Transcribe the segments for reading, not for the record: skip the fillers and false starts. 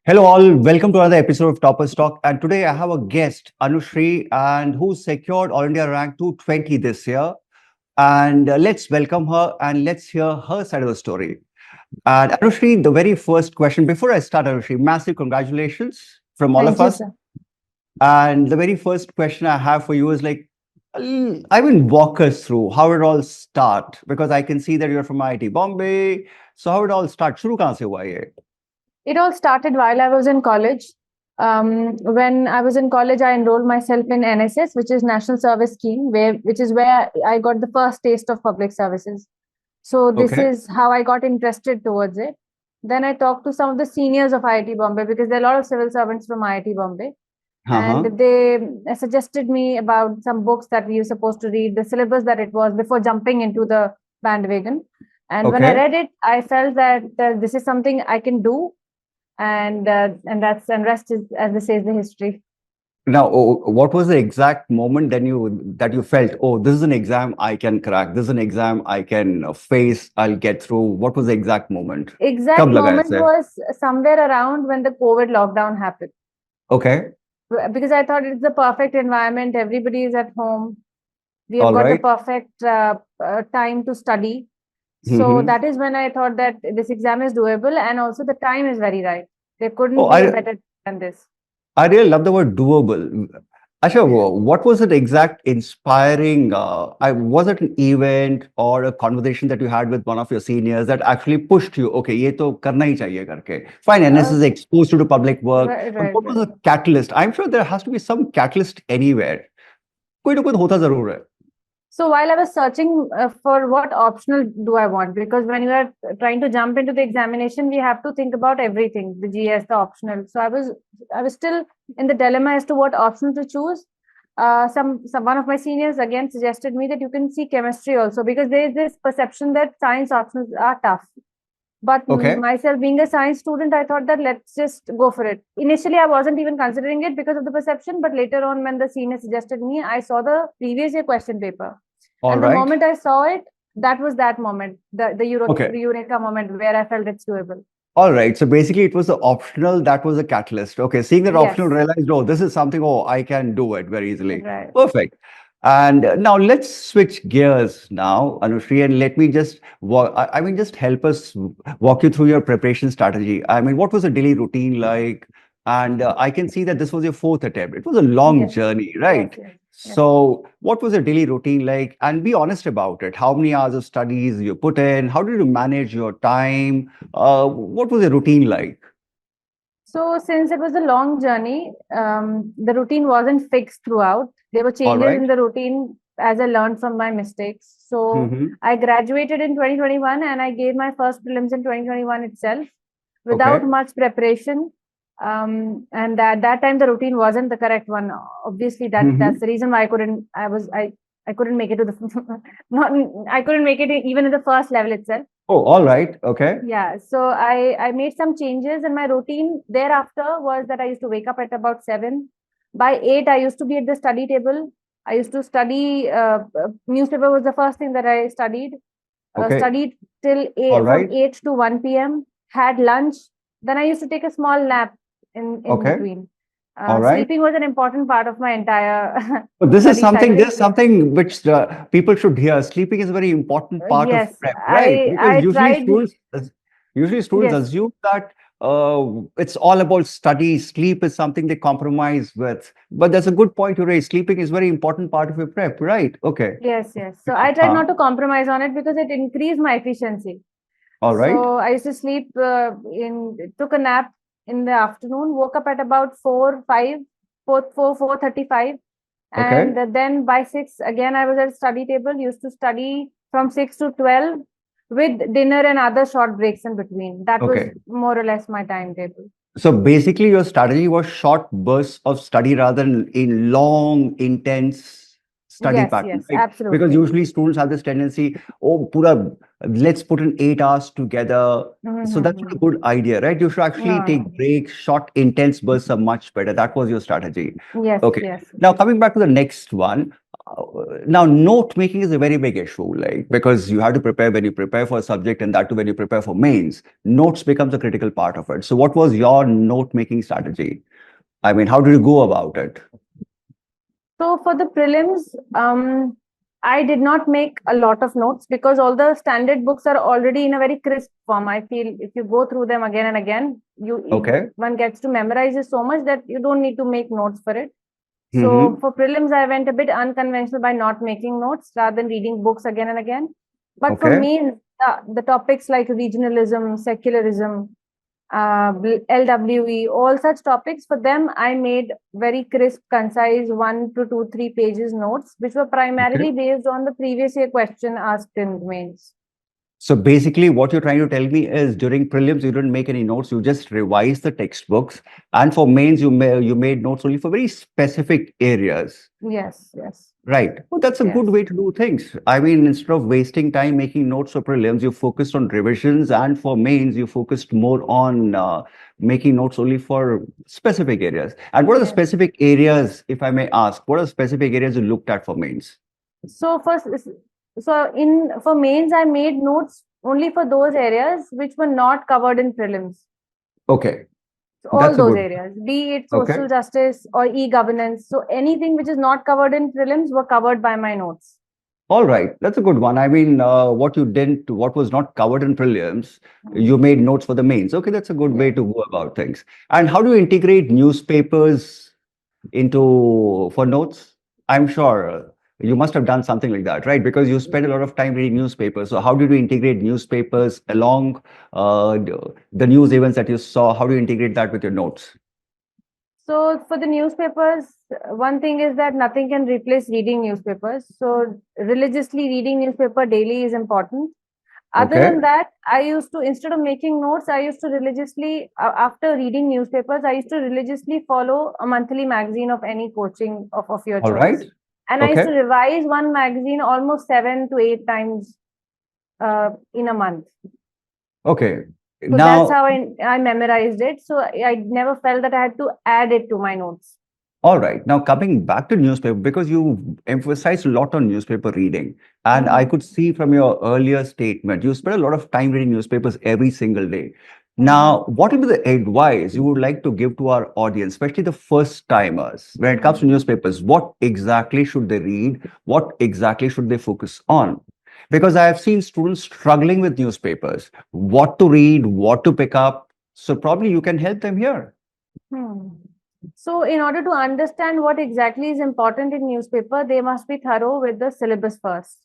Hello, all. Welcome to another episode of Toppers Talk. And today I have a guest, Anushri, and who secured All India rank 220 this year. And let's welcome her and let's hear her side of the story. And Anushri, the very first question before I start, Anushri, massive congratulations from all Thank of you, us. sir. And the very first question I have for you is like, walk us through how it all start because I can see that you're from IIT Bombay. So how it all start? Shuru kahan se hua ye? It all started while I was in college. When I was in college, I enrolled myself in NSS, which is National Service Scheme, which is where I got the first taste of public services. So this Okay. is how I got interested towards it. Then I talked to some of the seniors of IIT Bombay because there are a lot of civil servants from IIT Bombay, and Uh-huh. they suggested me about some books that we were supposed to read, the syllabus that it was before jumping into the bandwagon. And when I Okay. read it, I felt that this is something I can do, and rest is, as they say, is the history. Now, what was the exact moment that you felt, oh, this is an exam I can crack. This is an exam I can face. I'll get through. What was the exact moment? Exact Kab laga moment aise? was somewhere around when the COVID lockdown happened, Okay. because I thought it's the perfect environment. Everybody is at home. We have All got the right. perfect time to study. So Mm-hmm. that is when I thought that this exam is doable, and also the time is very right. There Oh, couldn't be a I better than this. I really love the word doable. Asha, what was it exact inspiring? Was it an event or a conversation that you had with one of your seniors that actually pushed you? Okay, ये तो करना ही चाहिए करके. Fine, NS Uh, is exposed to public work, right, but right, what was right. the catalyst? I'm sure there has to be some catalyst anywhere. कोई ना कोई होता जरूर है. So while I was searching for what optional do I want, because when you are trying to jump into the examination, we have to think about everything, the GS, the optional. So I was still in the dilemma as to what optional to choose. Some one of my seniors again suggested me that you can see chemistry also, because there is this perception that science options are tough. But Okay. myself being a science student, I thought that let's just go for it. Initially, I wasn't even considering it because of the perception, but later on, when the senior suggested me, I saw the previous year question paper. All And the right. moment I saw it, that was that moment, Okay. the Eureka moment where I felt it's doable. All right. So basically, it was the optional that was a catalyst. Okay. Seeing that optional, Yes, realized, oh, this is something, oh, I can do it very easily. right. Perfect. And now let's switch gears now, Anushri, and let me just walk, just help us walk you through your preparation strategy. I mean, what was the daily routine like? And I can see that this was your fourth attempt. It was a long Yes, journey, yes, right? yes, yes. So, what was your daily routine like? And be honest about it. How many hours of studies you put in? How did you manage your time? What was your routine like? So, since it was a long journey, the routine wasn't fixed throughout. There were All changes right. in the routine as I learned from my mistakes. So, Mm-hmm. I graduated in 2021 and I gave my first prelims in 2021 itself without Okay. much preparation. And that time the routine wasn't the correct one. Obviously, that's Mm-hmm. the reason why I couldn't make it to the not I couldn't make it even in the first level itself. Oh, all right. Okay. Yeah, so I made some changes in my routine thereafter. Was that I used to wake up at about 7. By 8, I used to be at the study table. I used to study. Newspaper was the first thing that I studied. Okay. Studied till All 8, from right. 8 to 1 p.m. Had lunch. Then I used to take a small nap in Okay. between. All right. Sleeping was an important part of my entire But study this cycle. is something which people should hear. Sleeping is a very important part of Yes, prep, right? Because I tried. usually students Yes, assume that it's all about study. Sleep is something they compromise with. But that's a good point to raise. Sleeping is a very important part of your prep, right? Okay. yes, yes. So I tried Huh. not to compromise on it because it increased my efficiency. All right. So I used to sleep took a nap in the afternoon, woke up at about 4, 5, 4:35, Okay. and then by 6 again I was at study table. Used to study from 6 to 12 with dinner and other short breaks in between. That was Okay. more or less my timetable. So basically, your strategy was short bursts of study rather than in long, intense study Yes, pattern, yes, right? Because absolutely. usually students have this tendency, oh, pura, let's put in 8 hours together. So that's not a Mm-hmm. good idea, right? You should actually No, take no. breaks. Short, intense bursts are much better. That was your strategy. Yes, Okay. yes. Now coming back to the next one, Now, note making is a very big issue, like because you have to prepare when you prepare for a subject, and that too when you prepare for mains, notes becomes a critical part of it. So, what was your note making strategy? I mean, how did you go about it? So for the prelims, I did not make a lot of notes because all the standard books are already in a very crisp form. I feel if you go through them again and again, Okay. one gets to memorize it so much that you don't need to make notes for it. So Mm-hmm. for prelims, I went a bit unconventional by not making notes rather than reading books again and again. But for Okay. me, the topics like regionalism, secularism, LWE, all such topics, for them, I made very crisp, concise 1 to 2, 3 pages notes, which were Okay. primarily based on the previous year question asked in mains. So basically, what you're trying to tell me is during prelims, you didn't make any notes. You just revised the textbooks, and for mains, you made notes only for very specific areas. Yes, yes, Right. Well, that's a good yes. way to do things. I mean, instead of wasting time making notes for prelims, you focused on revisions, and for mains, you focused more on making notes only for specific areas. And what are the Yes. specific areas, if I may ask, what are the specific areas you looked at for mains? So for mains, I made notes only for those areas which were not covered in prelims. Okay, So all that's a those good. areas, be it Okay. social justice or e-governance. So anything which is not covered in prelims were covered by my notes. All right, that's a good one. I mean, what you didn't, what was not covered in prelims, Hmm. you made notes for the mains. Okay, that's a good way Yes. to go about things. And how do you integrate newspapers into for notes? I'm sure you must have done something like that, right? Because you spend a lot of time reading newspapers. So how did you integrate newspapers along the news events that you saw? How do you integrate that with your notes? So for the newspapers, one thing is that nothing can replace reading newspapers. So religiously reading newspaper daily is important. Other Okay. than that, I used to, instead of making notes, I used to religiously, after reading newspapers, I used to religiously follow a monthly magazine of any coaching of your All right. choice. And I used Okay. to revise one magazine almost 7 to 8 times in a month. Okay. So that's Now, how I memorized it. So I never felt that I had to add it to my notes. all right. Now, coming back to newspaper, because you emphasized a lot on newspaper reading, and I Mm-hmm. could see from your earlier statement, you spend a lot of time reading newspapers every single day. Mm-hmm. Now, what will be the advice you would like to give to our audience, especially the first timers, when it comes to newspapers? What exactly should they read? What exactly should they focus on? Because I have seen students struggling with newspapers, what to read, what to pick up. So, probably you can help them here. Hmm. So, in order to understand what exactly is important in newspaper, they must be thorough with the syllabus first.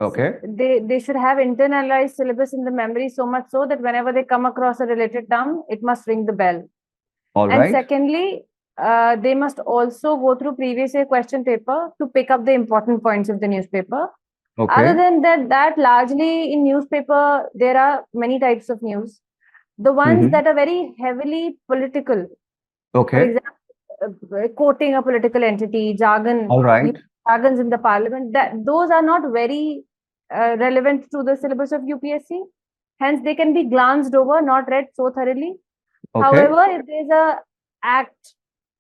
So Okay. they should have internalized syllabus in the memory so much so that whenever they come across a related term, it must ring the bell. All And right. secondly, they must also go through previous year question paper to pick up the important points of the newspaper. Other Okay. than that largely in newspaper there are many types of news. The ones Mhm. that are very heavily political, for Okay. example, quoting a political entity, All right. jargons in the parliament, that those are not very relevant to the syllabus of UPSC. Hence, they can be glanced over, not read so thoroughly. Okay. However, if there's a act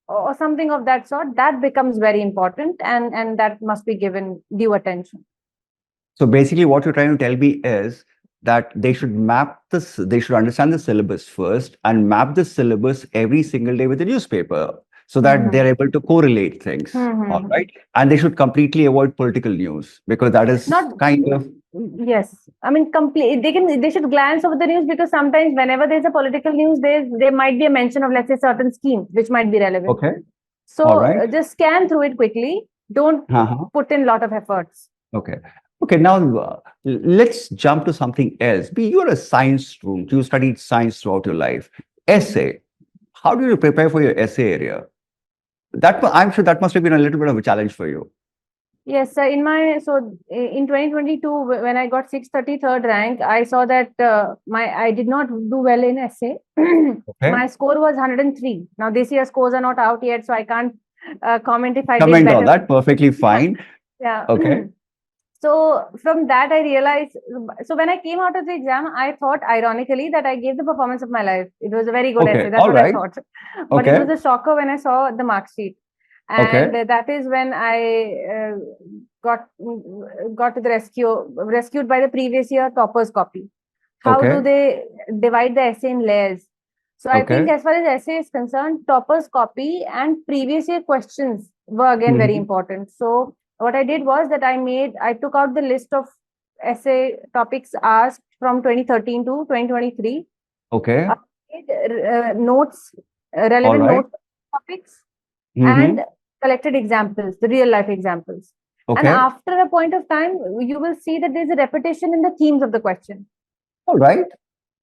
or something of that sort, that becomes very important, and that must be given due attention. So basically, what you're trying to tell me is that they should map this, they should understand the syllabus first and map the syllabus every single day with the newspaper so that they're Mm-hmm. able to correlate things. All Mm-hmm. right. And they should completely avoid political news because that Not is kind of yes. I mean, complete. They should glance over the news because sometimes whenever there's a political news, there might be a mention of, let's say, certain scheme which might be relevant. okay. All So right. just scan through it quickly. Don't Uh-huh. put in a lot of efforts. Okay. Okay. Now let's jump to something else. Be you're a science student. You studied science throughout your life. Mhm. Essay. How do you prepare for your essay area? I'm sure that must have been a little bit of a challenge for you. Yes, in 2022 when I got 633rd rank, I saw that my I did not do well in essay. Okay. My score was 103. Now this year scores are not out yet, so I can't comment if I did Comment on better. that. Perfectly fine. Yeah. Okay. So from that, I realized. So when I came out of the exam, I thought, ironically, that I gave the performance of my life. It was a very good essay. Okay. That's All what I right. thought. But it Okay. was a shocker when I saw the mark sheet. and Okay. that is when I got to the rescued by the previous year toppers copy. How do Okay. they divide the essay in layers? So I think Okay. as far as essay is concerned, toppers copy and previous year questions were again very Mhm. important. So what I did was that I took out the list of essay topics asked from 2013 to 2023. I Okay. made notes, All relevant right. notes topics, and Mm-hmm. collected examples, the real life examples. And Okay. after a point of time, you will see that there's a repetition in the themes of the question All right.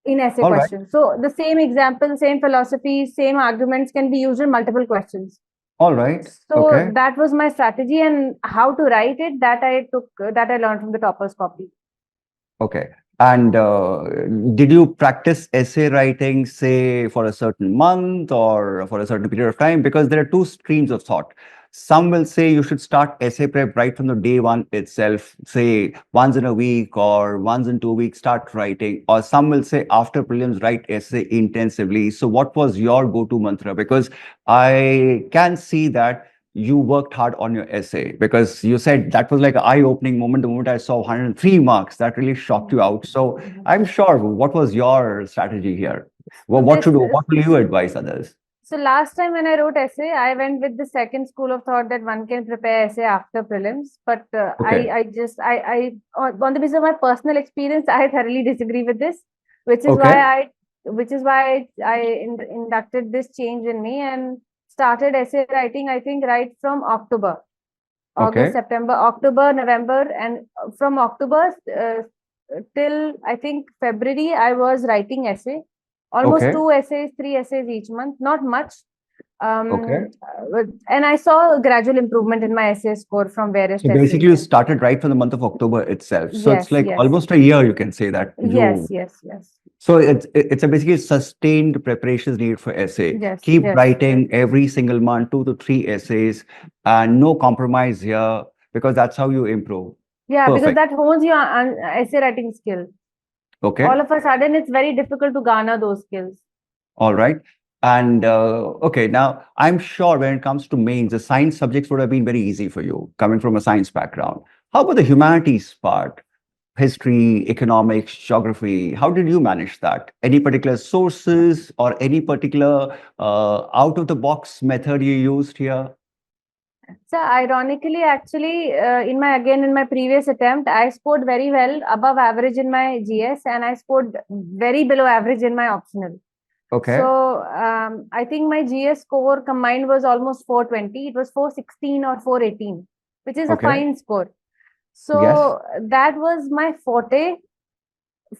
in essay All right. questions. So the same example, same philosophy, same arguments can be used in multiple questions. All right. So Okay. that was my strategy, and how to write it, that I learned from the toppers copy. Okay. And did you practice essay writing, say, for a certain month or for a certain period of time? Because there are two streams of thought. Some will say you should start essay prep right from the day one itself, say once in a week or once in 2 weeks, start writing. Or some will say after prelims, write essay intensively. So, what was your go-to mantra? Because I can see that you worked hard on your essay because you said that was like an eye-opening moment. The moment I saw 103 marks, that really shocked you out. So I'm sure, what was your strategy here? Well, So this what will you advise others? So last time when I wrote essay, I went with the second school of thought that one can prepare essay after prelims. But Okay. on the basis of my personal experience, I thoroughly disagree with this, Okay. which is why inducted this change in me and started essay writing. I think right from October, August, Okay. September, October, November, and from October till I think February, I was writing essay, almost Okay. two essays, three essays each month, not much. Okay. And I saw a gradual improvement in my essay score from various So test basically, you series. started right from the month of October itself. So it's Yes, like yes, almost a year, you can say that yes, you. yes, yes, So it's a basically sustained preparations needed for essay. yes, Keep yes. writing every single month, 2 to 3 essays, and no compromise here because that's how you improve. Yeah, because Perfect. that hones your essay writing skill. All Okay. of a sudden, it's very difficult to garner those skills. All right. And okay, now I'm sure when it comes to mains, the science subjects would have been very easy for you coming from a science background. How about the humanities part? History, economics, geography. How did you manage that? Any particular sources or any particular out of the box method you used here? So ironically, actually, in my previous attempt, I scored very well above average in my GS, and I scored very below average in my optional. Okay. So I think my GS score combined was almost 420. It was 416 or 418, which is a Okay. fine score. Yes. So that was my forte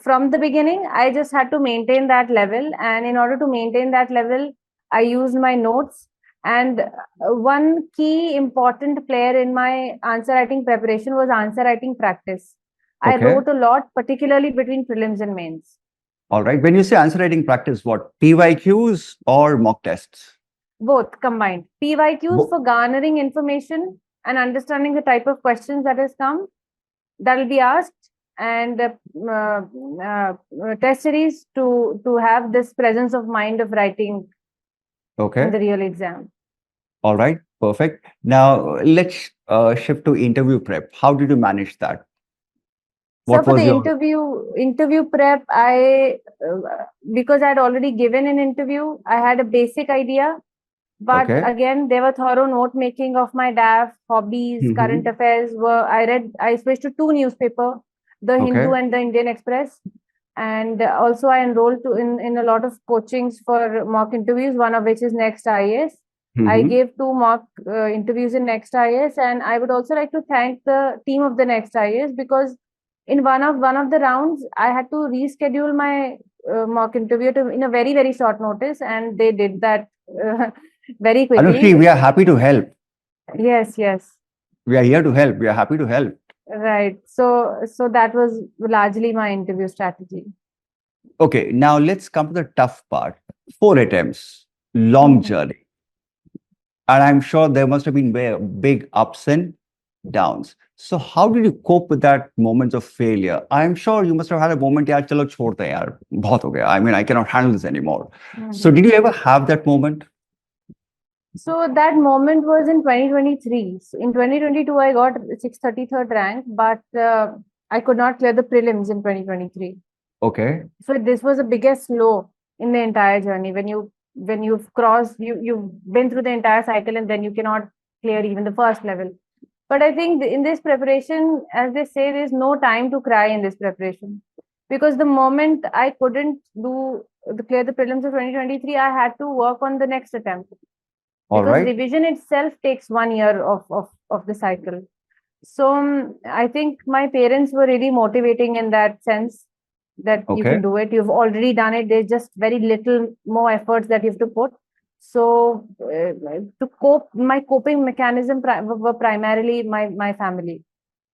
from the beginning. I just had to maintain that level, and in order to maintain that level, I used my notes. And one key important player in my answer writing preparation was answer writing practice. I Okay. wrote a lot, particularly between prelims and mains. All right. When you say answer writing practice, what? PYQs or mock tests? Both combined. PYQs Bo- for garnering information and understanding the type of questions that will be asked, and test series to have this presence of mind of writing in okay. the real exam. All right. Perfect. Now let's shift to interview prep. How did you manage that? So What for the was your interview prep, I because I had already given an interview, I had a basic idea. But okay? again, there were thorough note making of my DAF, hobbies, current Hmm. affairs. I switched to two newspaper, the Hindu Okay. and the Indian Express. And also I enrolled in a lot of coachings for mock interviews, one of which is Next IAS. I Hmm. gave two mock interviews in Next IAS, and I would also like to thank the team of the Next IAS, because in one of the rounds I had to reschedule my mock interview in a very very short notice, and they did that very Anushri, quickly. we are happy to help. Yes, yes, We are here to help. We are happy to help. right. So that was largely my interview strategy. Okay, now let's come to the tough part. 4 attempts, long Mhm. journey. And I'm sure there must have been big ups and downs. So how did you cope with that moments of failure? I'm sure you must have had a moment, yaar, chalo chhod de yaar, bahut ho gaya. I mean, I cannot handle this anymore. So Mhm. did you ever have that moment? So that moment was in 2023. So in 2022, I got 633rd rank, but I could not clear the prelims in 2023. Okay. So this was the biggest low in the entire journey. When you've crossed, you've been through the entire cycle, and then you cannot clear even the first level. But I think in this preparation, as they say, there's no time to cry in this preparation, because the moment I couldn't clear the prelims of 2023, I had to work on the next attempt, All because right. revision itself takes 1 year of the cycle. So I think my parents were really motivating in that sense, that you Okay. can do it. You've already done it. There's just very little more efforts that you have to put. So to cope, my coping mechanism were primarily my family.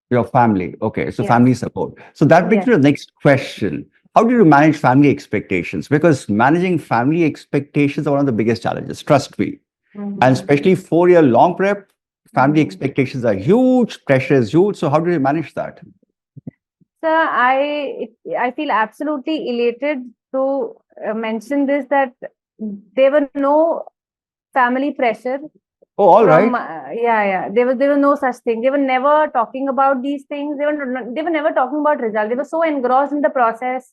Your family. Okay. So Yes. family support. So that brings Yes. me to the next question. How do you manage family expectations? Because managing family expectations are one of the biggest challenges. Trust me. And Mhm. especially 4 year long prep, family Mhm. expectations are huge, pressure is huge. So how do you manage that? So I feel absolutely elated to mention this, that there were no family pressure Oh, all from right. there was no such thing. They were never talking about these things. They were never talking about results. They were so engrossed in the process,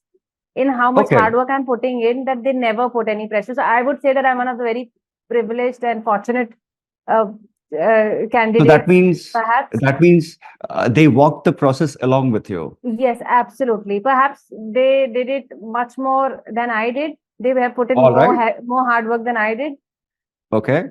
in how much Okay. hard work I'm putting in, that they never put any pressure. So I would say that I'm one of the very privileged and fortunate uh, So candidates, perhaps. that means they walk the process along with you. Yes, absolutely. Perhaps they did it much more than I did. They have put in All right. more hard work than I did. Okay.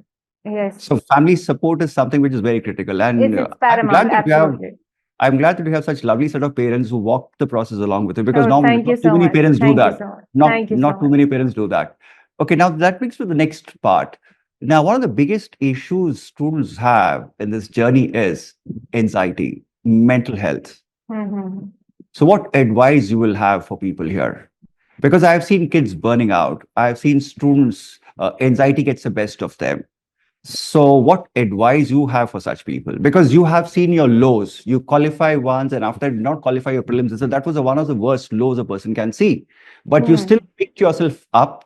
Yes, So family support is something which is very critical. And it's paramount. Absolutely. I'm glad that you have such lovely set of parents who walk the process along with you, because Oh, normally thank you not too so many much. parents do Thank you that. so much. Not Thank you so not too much. many parents do that. Okay, now that brings me to the next part. Now, one of the biggest issues students have in this journey is anxiety, mental health. Mm-hmm. So, what advice you will have for people here? Because I've seen kids burning out. I've seen students, anxiety gets the best of them. So, what advice you have for such people? Because you have seen your lows. You qualify once, and after did not qualify your prelims. So that was one of the worst lows a person can see. But you still Mm. picked yourself up.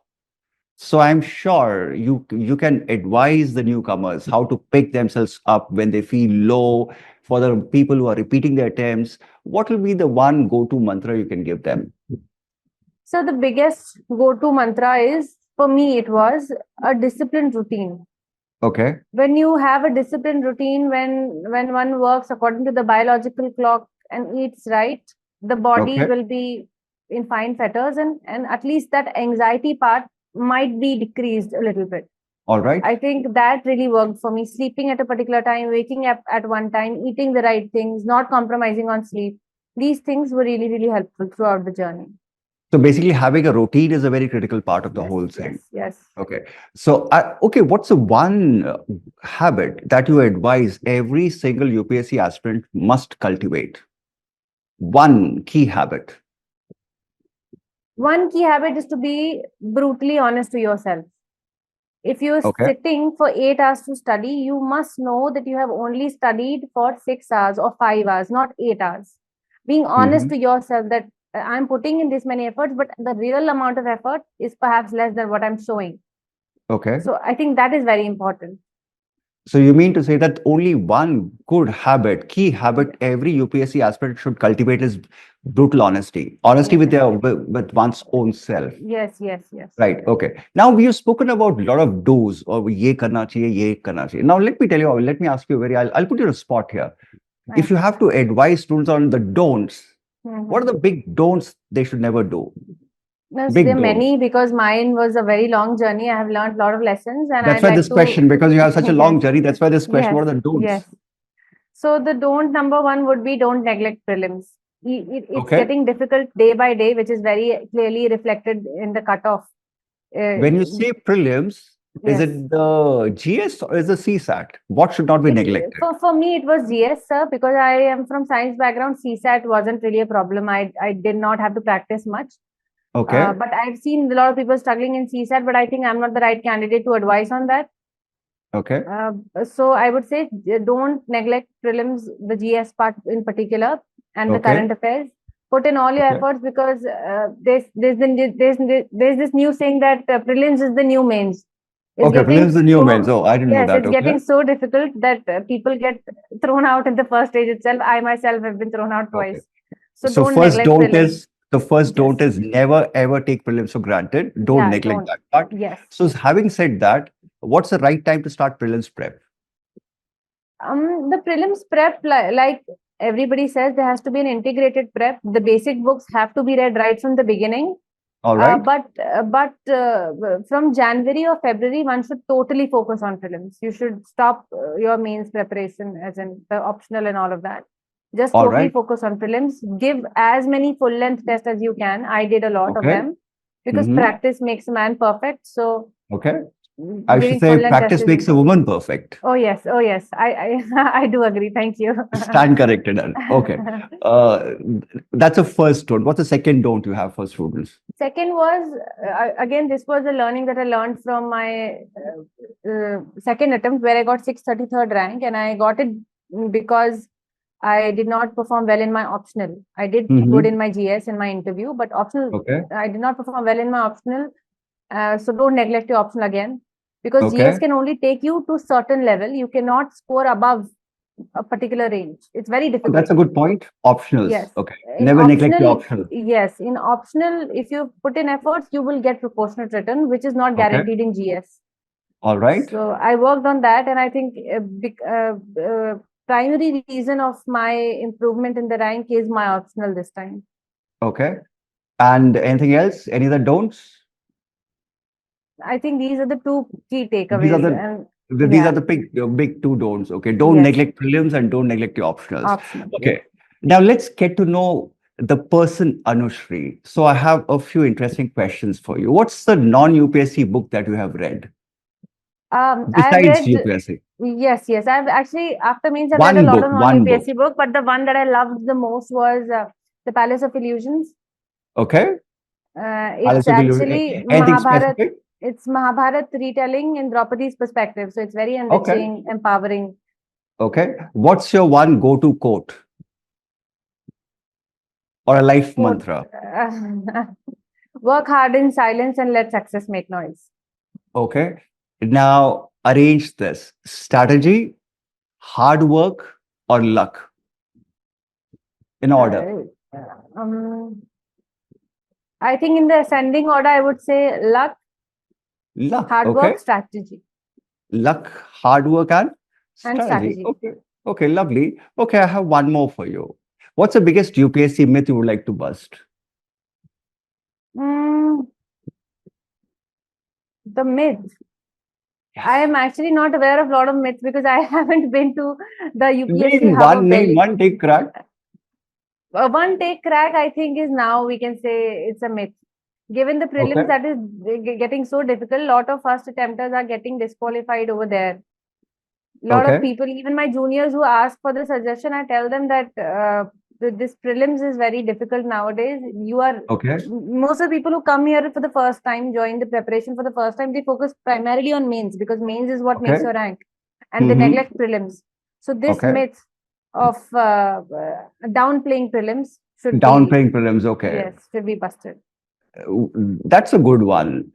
So I'm sure you can advise the newcomers how to pick themselves up when they feel low. For the people who are repeating their attempts, what will be the one go-to mantra you can give them? So the biggest go-to mantra is, for me, it was a disciplined routine. Okay, When you have a disciplined routine, when one works according to the biological clock and eats right, the body okay, will be in fine fetters, and at least that anxiety part might be decreased a little bit. all right. I think that really worked for me. Sleeping at a particular time, waking up at one time, eating the right things, not compromising on sleep. These things were really, really helpful throughout the journey. So basically, having a routine is a very critical part of the Yes, whole yes, thing. yes. Okay. So, okay, what's the one habit that you advise every single UPSC aspirant must cultivate? One key habit. One key habit is to be brutally honest to yourself. If you're Okay. sitting for 8 hours to study, you must know that you have only studied for 6 hours or 5 hours, not 8 hours. Being honest Hmm. to yourself that I'm putting in this many efforts, but the real amount of effort is perhaps less than what I'm showing. Okay. So I think that is very important. So you mean to say that only one good habit, key habit, every UPSC aspirant should cultivate is brutal honesty. Honesty with Yes, with one's own self. yes, yes, yes. Right. Okay. Now we have spoken about a lot of do's or ye karna chahiye, ye karna chahiye. Now let me tell you, let me ask you I'll put you on a spot here. If Right. you have to advise students on the don'ts, what are Mm-hmm. the big don'ts they should never do? Yes, there Big are don'ts. many, because mine was a very long journey. I have learned a lot of lessons, and That's I'd why like this to, question, because you have such a yes, long journey. That's why this question, yes, what are the yes. don'ts? So the don't number one would be, don't neglect prelims. It's Okay. getting difficult day by day, which is very clearly reflected in the cutoff. Uh, When you say prelims, is yes, it the GS or is the CSAT? What should not be neglected? for me it was GS, sir, because I am from science background. CSAT wasn't really a problem. I did not have to practice much. Okay. But I've seen a lot of people struggling in CSAT, but I think I'm not the right candidate to advise on that. Okay. So I would say, don't neglect prelims, the GS part in particular, and the Okay. current affairs. Put in all your Okay. efforts, because there's this new saying that prelims is the new mains. is Okay, getting prelims the new mains. so, Oh, I didn't know yes, that. it's Okay. getting so difficult that people get thrown out in the first stage itself. I myself have been thrown out Okay. twice. So So don't first neglect don't prelims. is the first Yes. don't is never ever take prelims for granted. Don't Yeah, neglect don't. that part. Yes. So having said that, what's the right time to start prelims prep? The prelims prep, like everybody says, there has to be an integrated prep. The basic books have to be read right from the beginning. All right. But from January or February, one should totally focus on prelims. You should stop your mains preparation, as in the optional and all of that. Just All totally right. focus on prelims. Give as many full length tests as you can. I did a lot of Okay. them because Mm-hmm. practice makes a man perfect. So Okay. I should giving say full length tests practice is makes a woman perfect. oh yes, I do agree. Thank you. Stand corrected. Okay. Uh, that's a first don't. What's the second don't you have for students? Second was again, this was a learning that I learned from my second attempt, where I got 633rd rank, and I got it because I did not perform well in my optional. I did good Mm-hmm. in my GS in my interview, but optional, Okay. I did not perform well in my optional. So don't neglect your optional again, because GS Okay. can only take you to certain level. You cannot score above a particular range. It's very Oh, difficult. that's a good point. Optionals. Yes. Okay. In Never neglect your optional, optional. yes, in optional, if you put in efforts, you will get proportionate return, which is not Okay. guaranteed in GS. All right. So I worked on that, and I think primary reason of my improvement in the rank is my optional this time. Okay. And anything else? Any other don'ts? I think these are the two key These are takeaways, and these are yeah, the big two don'ts. Okay. Don't yes, neglect prelims and don't neglect your optionals. optional, yeah. Okay. Now let's get to know the person Anushri. So I have a few interesting questions for you. What's the non-UPSC book that you have read I've besides read, UPSC? yes. I've actually, after means, I've read a One lot book, of one book. non-UPSC book, but the one that I loved the most was The Palace of Illusions. Okay. It's actually Anything Mahabharat. specific? It's Mahabharat retelling in Draupadi's perspective. So it's very Okay. enriching, empowering. Okay. What's your one go-to quote or a life Quote, mantra? work hard in silence and let success make noise. Okay. Now arrange this strategy, hard work, or luck in order. Um, I think in the ascending order, I would say luck, Luck. hard Okay. work, strategy, Luck, hard work, and and strategy. strategy. Okay. Okay. Lovely. Okay. I have one more for you. What's the biggest UPSC myth you would like to bust? Mm, the myth. Yes. I am actually not aware of a lot of myths because I haven't been to the UPSC hub of Name Delhi. one, take crack. One take crack, I think, is now we can say it's a myth. Given the Okay. prelims that is getting so difficult, a lot of first attempters are getting disqualified over there. A lot of Okay. people, even my juniors who ask for the suggestion, I tell them that this prelims is very difficult nowadays. Okay. Most of the people who come here for the first time, join the preparation for the first time, they focus primarily on mains because mains is what makes Okay. your rank, and they Mm-hmm. neglect prelims. So this Okay. myth of downplaying prelims should be, Downplaying prelims. Okay. yes, should be busted. That's a good one.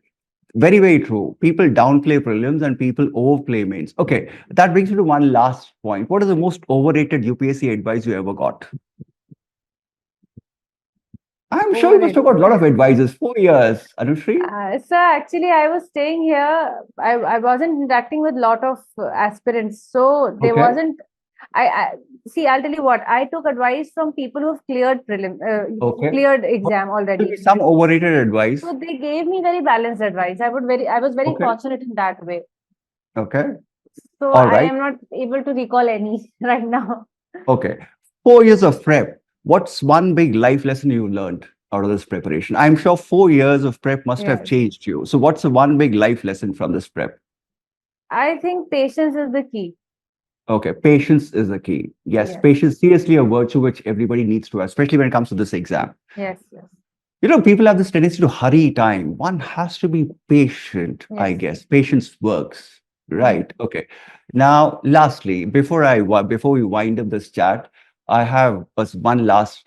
Very, very true. People downplay prelims and people overplay mains. Okay, that brings me to one last point. What is the most overrated UPSC advice you ever got? I'm sure you must have got a lot of Overrated. advices. 4 years, Anushri. So actually, I was staying here. I wasn't interacting with a lot of aspirants, so there Okay. wasn't. I see. I'll tell you what. I took advice from people who've Okay. cleared exam Will be already. some overrated advice. So they gave me very balanced advice. I was very Okay. fortunate in that way. Okay. So All I right. am not able to recall any right now. Okay. 4 years of prep. What's one big life lesson you learned out of this preparation? I'm sure 4 years of prep must have Yes, changed you. So, what's the one big life lesson from this prep? I think patience is the key. Okay, patience is the key. Yes, Yes, patience seriously a virtue which everybody needs to have, especially when it comes to this exam. yes, yes, You know, people have this tendency to hurry time. One has to be patient, I yes. guess. Patience works. Mhm. Right. Okay. Now, lastly, before we wind up this chat, I have one last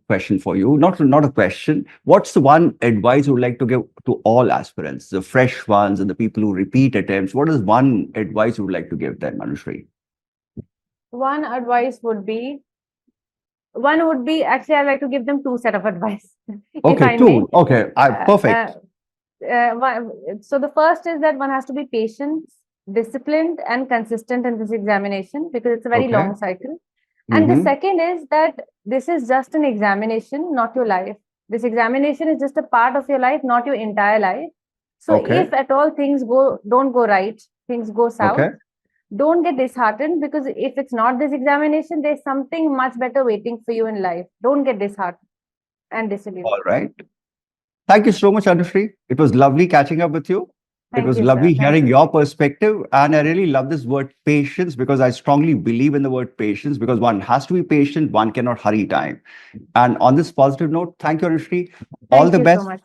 question for you. Not a question. What's the one advice you would like to give to all aspirants, the fresh ones and the people who repeat attempts? What is one advice you would like to give them, Anushri? One advice would be, one would be, actually, I'd like to give them two set of advice, if Okay, I may. two. Okay, Uh, uh, perfect. so the first is that one has to be patient, disciplined, and consistent in this examination because it's a very Okay. long cycle. And the Mm-hmm. second is that this is just an examination, not your life. This examination is just a part of your life, not your entire life. So Okay. if at all things don't go right, things go south, Okay. don't get disheartened, because if it's not this examination, there's something much better waiting for you in life. Don't get disheartened and disillusioned. All right. Thank you so much, Anushri. It was lovely catching up with you. It Thank was you, sir. lovely Thank hearing you. your perspective. And I really love this word patience because I strongly believe in the word patience because one has to be patient, one cannot hurry time. And on this positive note, thank you, Anushri. All Thank the you so best. much.